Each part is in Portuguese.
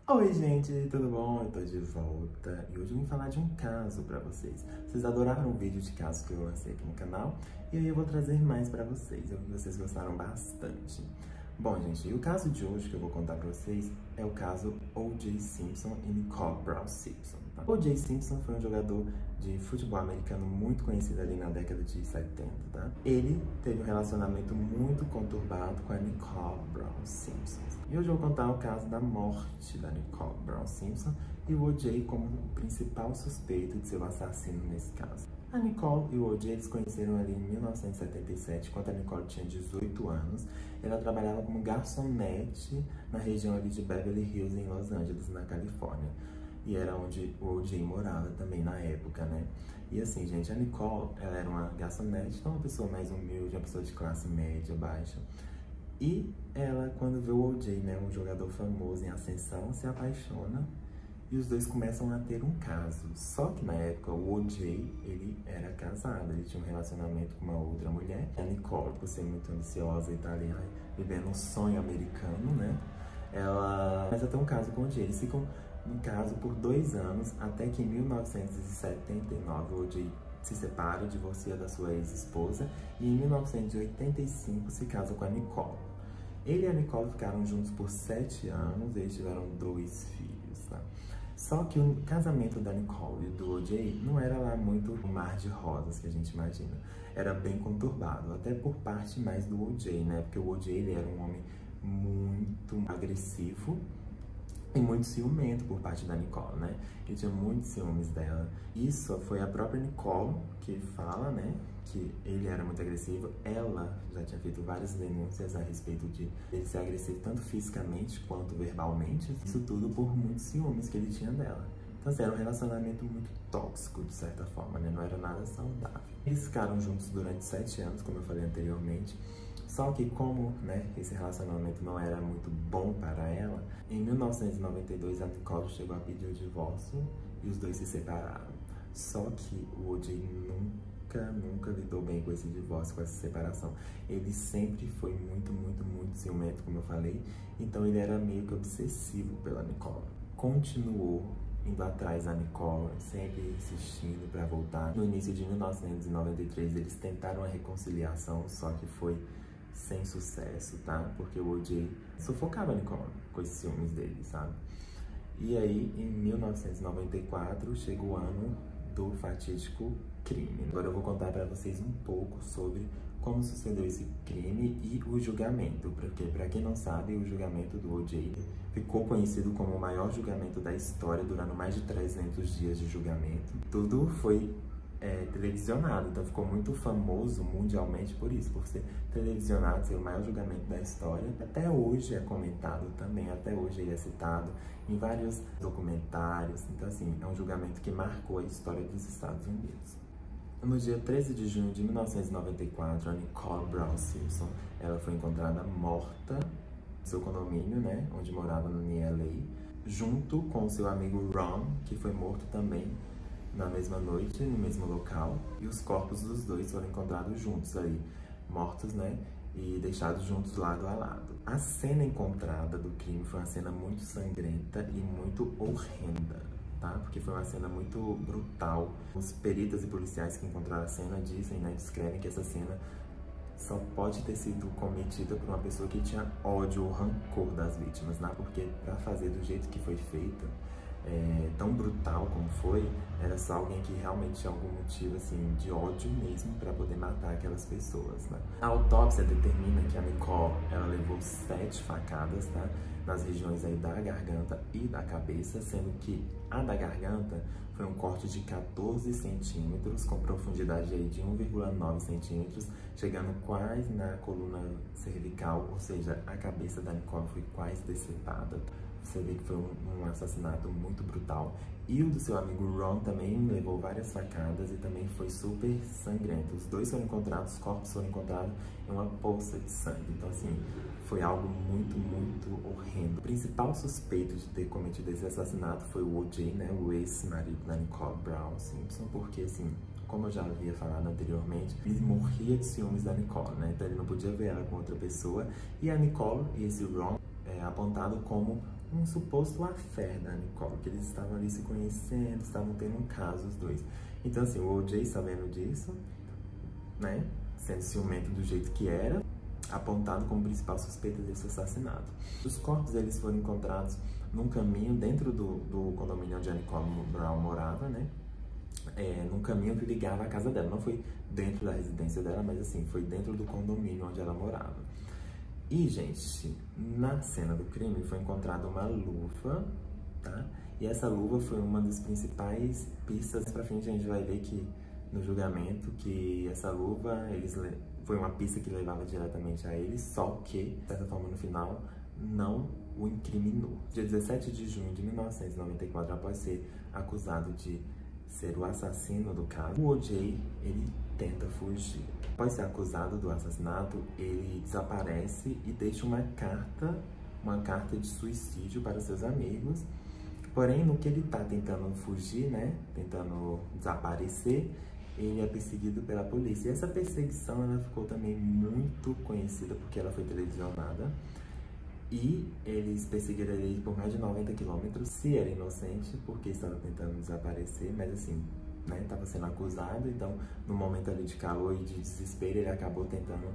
Oi gente, tudo bom? Eu tô de volta e hoje eu vim falar de um caso pra vocês. Vocês adoraram o vídeo de casos que eu lancei aqui no canal e aí eu vou trazer mais pra vocês. Eu vi que vocês gostaram bastante. Bom gente, e o caso de hoje que eu vou contar pra vocês é o caso O.J. Simpson e Nicole Brown Simpson. Tá? O.J. Simpson foi um jogador de futebol americano muito conhecido ali na década de 70, tá? Ele teve um relacionamento muito conturbado com a Nicole Brown Simpson. E hoje eu vou contar o caso da morte da Nicole Brown Simpson e o O.J. como o principal suspeito de ser o assassino nesse caso. A Nicole e o O.J. eles conheceram ali em 1977, quando a Nicole tinha 18 anos. Ela trabalhava como garçonete na região ali de Beverly Hills, em Los Angeles, na Califórnia. E era onde o O.J. morava também na época, né? E assim, gente, a Nicole, ela era uma garçonete, então uma pessoa mais humilde, uma pessoa de classe média, baixa. E ela, quando vê o O.J., né, um jogador famoso em ascensão, se apaixona e os dois começam a ter um caso. Só que na época o O.J., ele era casado, ele tinha um relacionamento com uma outra mulher. A Nicole, por ser muito ambiciosa e tá ali vivendo um sonho americano, né, ela começa a ter um caso com o O.J. Eles ficam em caso por 2 anos, até que em 1979 o O.J. se separa, divorcia da sua ex-esposa e em 1985 se casa com a Nicole. Ele e a Nicole ficaram juntos por 7 anos, eles tiveram 2 filhos, tá? Só que o casamento da Nicole e do O.J. não era lá muito o mar de rosas que a gente imagina. Era bem conturbado, até por parte mais do O.J., né? Porque o O.J. ele era um homem muito agressivo e muito ciumento por parte da Nicole, né? Ele tinha muitos ciúmes dela. Isso foi a própria Nicole que fala, né? Que ele era muito agressivo. Ela já tinha feito várias denúncias a respeito de ele ser agressivo tanto fisicamente quanto verbalmente. Isso tudo por muitos ciúmes que ele tinha dela. Então, assim, era um relacionamento muito tóxico, de certa forma, né? Não era nada saudável. Eles ficaram juntos durante 7 anos, como eu falei anteriormente. Só que como, né, esse relacionamento não era muito bom para ela, em 1992 a Nicole chegou a pedir o divórcio e os dois se separaram. Só que o O.J. nunca lidou bem com esse divórcio, com essa separação. Ele sempre foi muito ciumento, como eu falei, então ele era meio que obsessivo pela Nicole. Continuou indo atrás da Nicole, sempre insistindo para voltar. No início de 1993 eles tentaram a reconciliação, só que foi sem sucesso, tá? Porque o O.J. sufocava a Nicole com esses ciúmes dele, sabe? E aí, em 1994, chega o ano do fatídico crime. Agora eu vou contar para vocês um pouco sobre como sucedeu esse crime e o julgamento, porque, para quem não sabe, o julgamento do O.J. ficou conhecido como o maior julgamento da história, durando mais de 300 dias de julgamento. Tudo foi televisionado, então ficou muito famoso mundialmente por isso, por ser televisionado, ser o maior julgamento da história. Até hoje é comentado também, até hoje ele é citado em vários documentários. Então, assim, é um julgamento que marcou a história dos Estados Unidos. No dia 13 de junho de 1994, a Nicole Brown Simpson, ela foi encontrada morta no seu condomínio, né, onde morava no LA, junto com seu amigo Ron, que foi morto também na mesma noite, no mesmo local, e os corpos dos dois foram encontrados juntos aí, mortos, né, e deixados juntos lado a lado. A cena encontrada do crime foi uma cena muito sangrenta e muito horrenda, tá? Porque foi uma cena muito brutal. Os peritos e policiais que encontraram a cena dizem, né, descrevem que essa cena só pode ter sido cometida por uma pessoa que tinha ódio ou rancor das vítimas, né? Porque para fazer do jeito que foi feita, tão brutal como foi, era só alguém que realmente tinha algum motivo, assim, de ódio mesmo para poder matar aquelas pessoas, né? A autópsia determina que a Nicole, ela levou 7 facadas, tá? Nas regiões aí da garganta e da cabeça, sendo que a da garganta foi um corte de 14 centímetros, com profundidade aí de 1,9 centímetros, chegando quase na coluna cervical, ou seja, a cabeça da Nicole foi quase decepada. Você vê que foi um assassinato muito brutal. E o do seu amigo Ron também levou várias facadas e também foi super sangrento. Os dois foram encontrados, os corpos foram encontrados em uma poça de sangue. Então, assim, foi algo muito horrendo. O principal suspeito de ter cometido esse assassinato foi o O.J., né, o ex-marido da Nicole Brown Simpson, porque, assim, como eu já havia falado anteriormente, ele morria de ciúmes da Nicole, né, então ele não podia ver ela com outra pessoa. E a Nicole e esse Ron apontado como um suposto affair da Nicole, que eles estavam ali se conhecendo, estavam tendo um caso os dois. Então assim, o O.J. sabendo disso, né, sendo ciumento do jeito que era, apontado como principal suspeita desse assassinato. Os corpos eles foram encontrados num caminho dentro do condomínio onde a Nicole Brown morava, né? Num caminho que ligava à casa dela. Não foi dentro da residência dela, mas assim, foi dentro do condomínio onde ela morava. E, gente, na cena do crime foi encontrada uma luva, tá? E essa luva foi uma das principais pistas. Pra frente a gente vai ver que no julgamento que essa luva foi uma pista que levava diretamente a ele, só que, de certa forma, no final, não o incriminou. Dia 17 de junho de 1994, após ser acusado de ser o assassino do caso, o O.J. ele tenta fugir. Após ser acusado do assassinato, ele desaparece e deixa uma carta de suicídio para seus amigos. Porém, no que ele tá tentando fugir, né, tentando desaparecer, ele é perseguido pela polícia. E essa perseguição, ela ficou também muito conhecida porque ela foi televisionada. E eles perseguiram ele por mais de 90 quilômetros, se era inocente, porque estava tentando desaparecer, mas assim, né, estava sendo acusado, então no momento ali de calor e de desespero, ele acabou tentando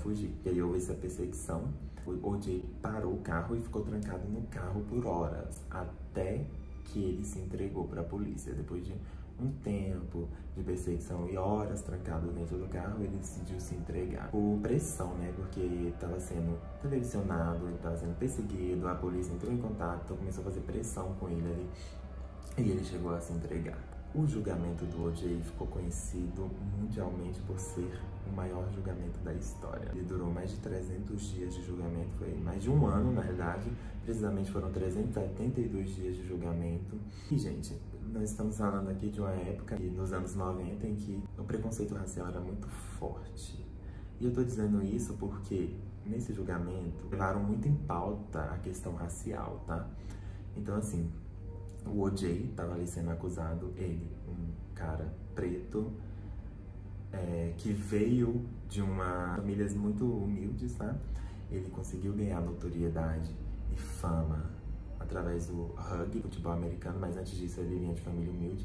fugir. E aí houve essa perseguição, o O.J. parou o carro e ficou trancado no carro por horas, até que ele se entregou para a polícia. Depois de um tempo de perseguição e horas trancado dentro do carro, ele decidiu se entregar por pressão, né? Porque ele estava sendo televisionado, ele estava sendo perseguido, a polícia entrou em contato, então começou a fazer pressão com ele ali e ele chegou a se entregar. O julgamento do O.J. ficou conhecido mundialmente por ser o maior julgamento da história. Ele durou mais de 300 dias de julgamento, foi mais de um ano, na verdade. Precisamente foram 382 dias de julgamento. E, gente, nós estamos falando aqui de uma época, nos anos 90, em que o preconceito racial era muito forte. E eu tô dizendo isso porque, nesse julgamento, levaram muito em pauta a questão racial, tá? Então, assim, o O.J. estava ali sendo acusado, ele, um cara preto, que veio de famílias muito humildes, tá? Ele conseguiu ganhar notoriedade e fama através do rugby, futebol americano, mas antes disso ele vinha de família humilde.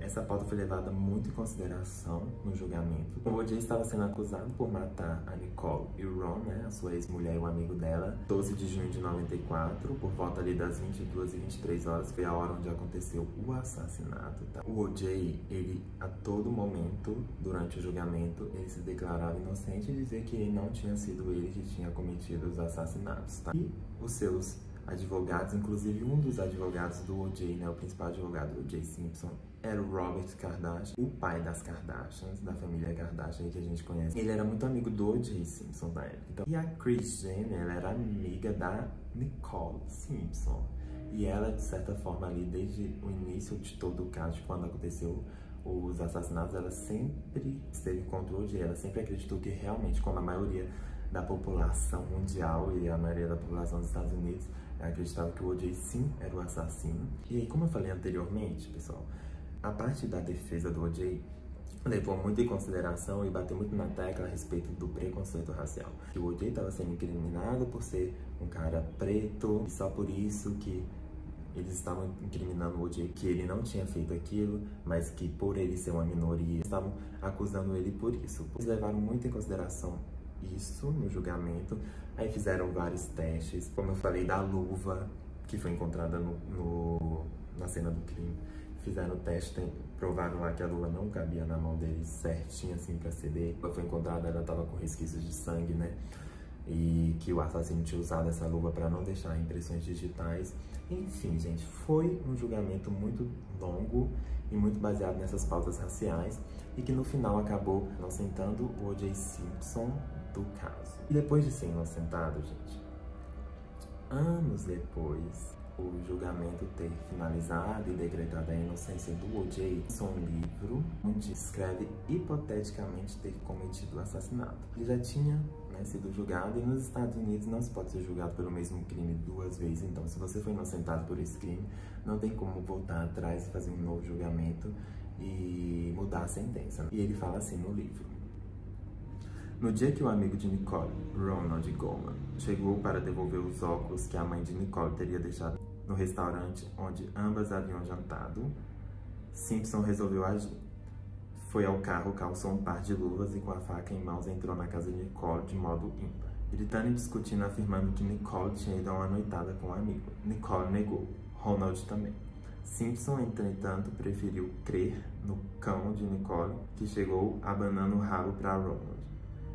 Essa pauta foi levada muito em consideração no julgamento. O O.J. estava sendo acusado por matar a Nicole e o Ron, né, a sua ex-mulher e o amigo dela, 12 de junho de 94, por volta ali das 22h23, foi a hora onde aconteceu o assassinato, tá? O O.J., ele, a todo momento, durante o julgamento, ele se declarava inocente e dizia que não tinha sido ele que tinha cometido os assassinatos, tá? E os seus advogados, inclusive um dos advogados do O.J., né, o principal advogado, o O.J. Simpson, era o Robert Kardashian, o pai das Kardashians, da família Kardashian que a gente conhece. Ele era muito amigo do O.J. Simpson na época. Então, e a Kris Jenner, ela era amiga da Nicole Simpson. E ela, de certa forma, ali, desde o início de todo o caso, quando aconteceu os assassinatos, ela sempre esteve contra o O.J. Ela sempre acreditou que realmente, como a maioria da população mundial e a maioria da população dos Estados Unidos acreditava que o O.J. sim era o assassino. E aí, como eu falei anteriormente, pessoal, a parte da defesa do O.J. levou muito em consideração e bateu muito na tecla a respeito do preconceito racial. Que o O.J. estava sendo incriminado por ser um cara preto, e só por isso que eles estavam incriminando o O.J. que ele não tinha feito aquilo, mas que por ele ser uma minoria, estavam acusando ele por isso. Eles levaram muito em consideração isso no julgamento. Aí fizeram vários testes, como eu falei, da luva que foi encontrada na cena do crime. Fizeram o teste, provaram lá que a luva não cabia na mão dele certinho assim pra ceder. Ela foi encontrada, ela tava com resquícios de sangue, né? E que o assassino tinha usado essa luva para não deixar impressões digitais. Enfim, gente, foi um julgamento muito longo e muito baseado nessas pautas raciais e que no final acabou inocentando o O.J. Simpson do caso. E depois de ser inocentado, gente, anos depois, o julgamento ter finalizado e decretado a inocência do O.J., um livro onde escreve hipoteticamente ter cometido o assassinato. Ele já tinha sido julgado e nos Estados Unidos não se pode ser julgado pelo mesmo crime duas vezes. Então, se você foi inocentado por esse crime, não tem como voltar atrás e fazer um novo julgamento e mudar a sentença. E ele fala assim no livro: No dia que o amigo de Nicole, Ronald Goldman, chegou para devolver os óculos que a mãe de Nicole teria deixado no restaurante onde ambas haviam jantado, Simpson resolveu agir. Foi ao carro, calçou um par de luvas e com a faca em mãos entrou na casa de Nicole de modo ímpar, gritando e discutindo, afirmando que Nicole tinha ido a uma noitada com um amigo. Nicole negou, Ronald também. Simpson, entretanto, preferiu crer no cão de Nicole, que chegou abanando o rabo para Ronald.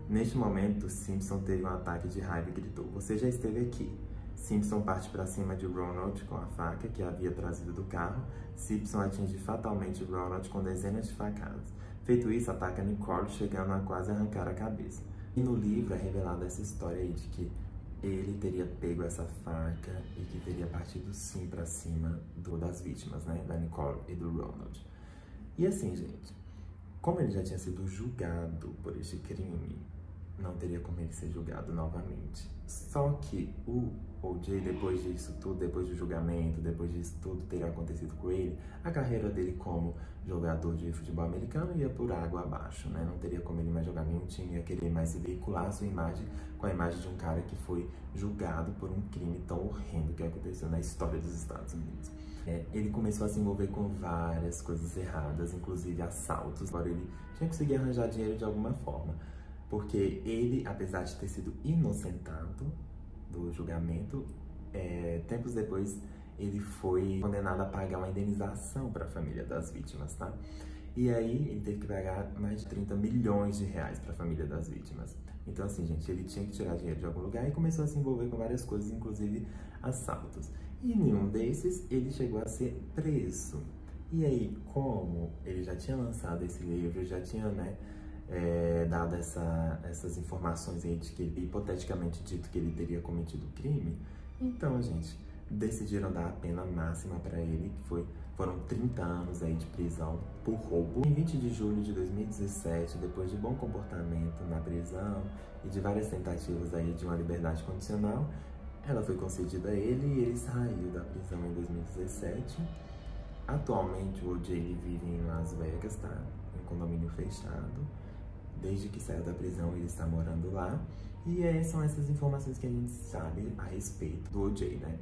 Neste momento, Simpson teve um ataque de raiva e gritou: "Você já esteve aqui." Simpson parte para cima de Ronald com a faca que havia trazido do carro. Simpson atinge fatalmente Ronald com dezenas de facadas. Feito isso, ataca Nicole, chegando a quase arrancar a cabeça. E no livro é revelada essa história aí de que ele teria pego essa faca e que teria partido sim para cima das vítimas, né? Da Nicole e do Ronald. E assim, gente, como ele já tinha sido julgado por este crime, não teria como ele ser julgado novamente. Só que o O.J., depois disso tudo, depois do julgamento, depois disso tudo ter acontecido com ele, a carreira dele como jogador de futebol americano ia por água abaixo, né? Não teria como ele mais jogar nenhum time, ia querer mais veicular a sua imagem com a imagem de um cara que foi julgado por um crime tão horrendo que aconteceu na história dos Estados Unidos. Ele começou a se envolver com várias coisas erradas, inclusive assaltos. Agora ele tinha que conseguir arranjar dinheiro de alguma forma. Porque ele, apesar de ter sido inocentado do julgamento, tempos depois ele foi condenado a pagar uma indenização para a família das vítimas, tá? E aí ele teve que pagar mais de 30 milhões de reais para a família das vítimas. Então assim, gente, ele tinha que tirar dinheiro de algum lugar e começou a se envolver com várias coisas, inclusive assaltos. E em nenhum desses ele chegou a ser preso. E aí, como ele já tinha lançado esse livro, já tinha, né, dado essas informações aí de que ele, hipoteticamente dito que ele teria cometido crime, então, gente, decidiram dar a pena máxima para ele, que foram 30 anos aí de prisão por roubo. Em 20 de julho de 2017, depois de bom comportamento na prisão e de várias tentativas aí de uma liberdade condicional, ela foi concedida a ele e ele saiu da prisão em 2017. Atualmente o O.J. vive em Las Vegas, tá? Em um condomínio fechado. Desde que saiu da prisão, ele está morando lá. E são essas informações que a gente sabe a respeito do O.J., né?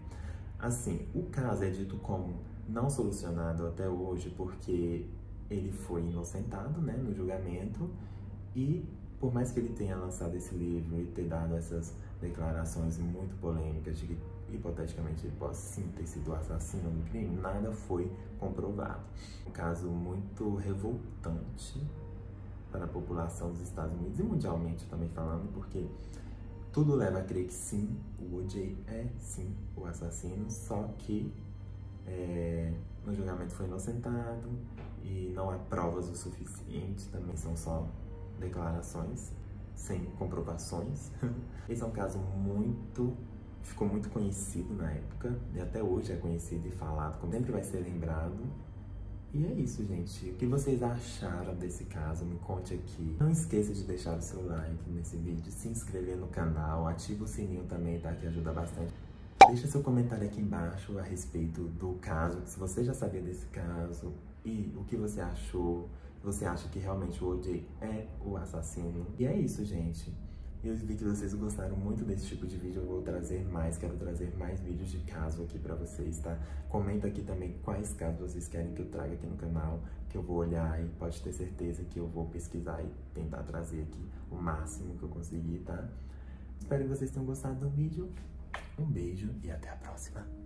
Assim, o caso é dito como não solucionado até hoje porque ele foi inocentado, né, no julgamento. E por mais que ele tenha lançado esse livro e ter dado essas declarações muito polêmicas de que hipoteticamente ele possa sim ter sido o assassino do crime, nada foi comprovado. Um caso muito revoltante para a população dos Estados Unidos e mundialmente também falando, porque tudo leva a crer que sim, o O.J. é sim o assassino, só que no julgamento foi inocentado e não há provas o suficiente, também são só declarações sem comprovações. Esse é um caso ficou muito conhecido na época e até hoje é conhecido e falado, como sempre vai ser lembrado. E é isso, gente. O que vocês acharam desse caso? Me conte aqui. Não esqueça de deixar o seu like nesse vídeo, se inscrever no canal, ativa o sininho também, tá? Que ajuda bastante. Deixa seu comentário aqui embaixo a respeito do caso, se você já sabia desse caso e o que você achou. Você acha que realmente o O.J. é o assassino? E é isso, gente. Eu vi que vocês gostaram muito desse tipo de vídeo, eu vou trazer mais, quero trazer mais vídeos de caso aqui pra vocês, tá? Comenta aqui também quais casos vocês querem que eu traga aqui no canal, que eu vou olhar e pode ter certeza que eu vou pesquisar e tentar trazer aqui o máximo que eu conseguir, tá? Espero que vocês tenham gostado do vídeo. Um beijo e até a próxima!